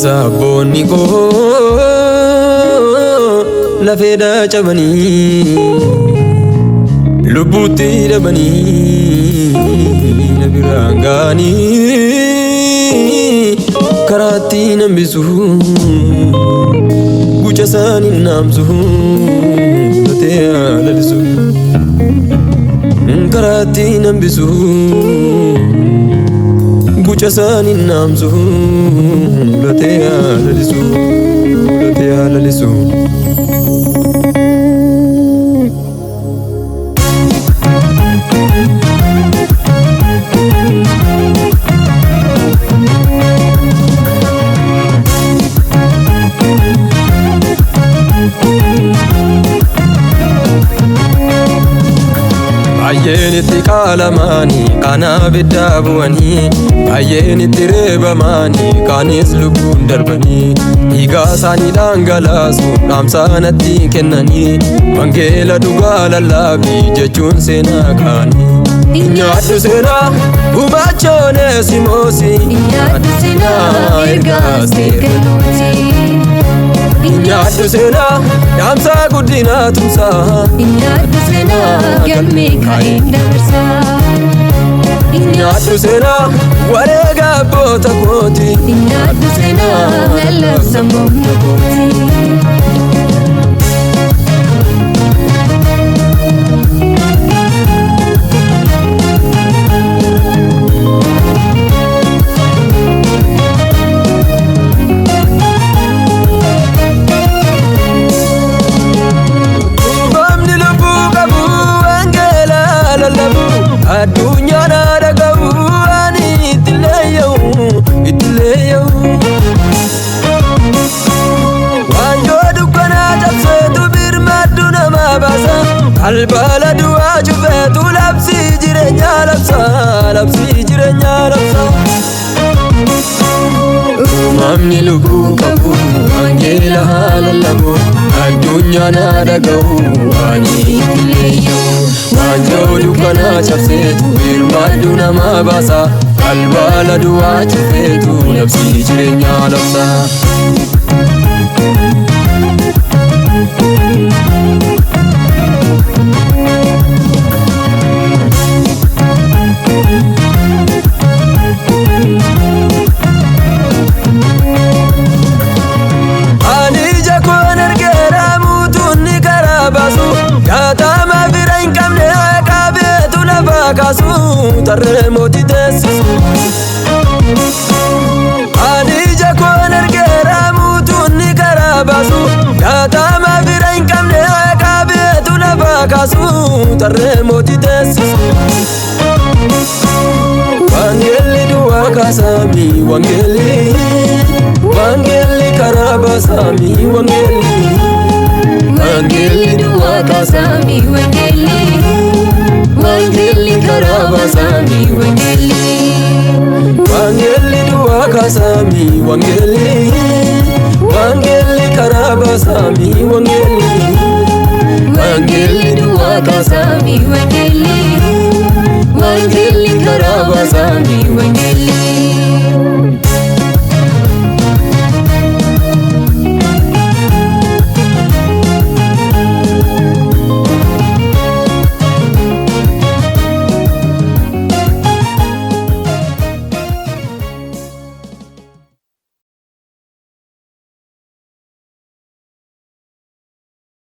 Saboni ko la feda chabani lubuti dabani nabirangani karati nambisu guchasani namsu late alalisu karati nambisu guchasani namsu late alalisu Baay'eenitti qaalamanii kana biddaa bu'anii baay'eenitti reebamanii kaanis lubbuun darbanii dhiigaa isaanii dhangalaasuun dhaamsa natti kennanii wangeela dhugaa lallaabii jechuun seenaa kaanii nyaadhu seenaa gubaachoone simoosi nyaadhu seenaa ergaas teegaluuti nyaadhu seenaa dhaamsa guddinaa tumsaa nyaadhu seenaa galmee kaa'een dabarsaa nyaadhu seenaa wareega abboota kooti nyaadhu seenaa lallabsa morma kooti. Adunya nada kau ani itileyo wanjo dukana japse tu birmadu nama basa albala dua juve tu lapsi jirenya lapsa mamni lubu kabu angela halalabu adunya nada kau ani itileyo wanjo dukana japse tu birmadu nama basa albala dua juve tu lapsi jirenya lapsa kasu terremoto desisu adija kon ergera mutuni karabasu kata mavira inkamne akabe tulaba kasu terremoto desisu wangeli duwa kasami wangeli karabasami wangeli duwa kasami wangeli karabasami wangeli duwa kasami wangeli karabasami wangeli duwa kasami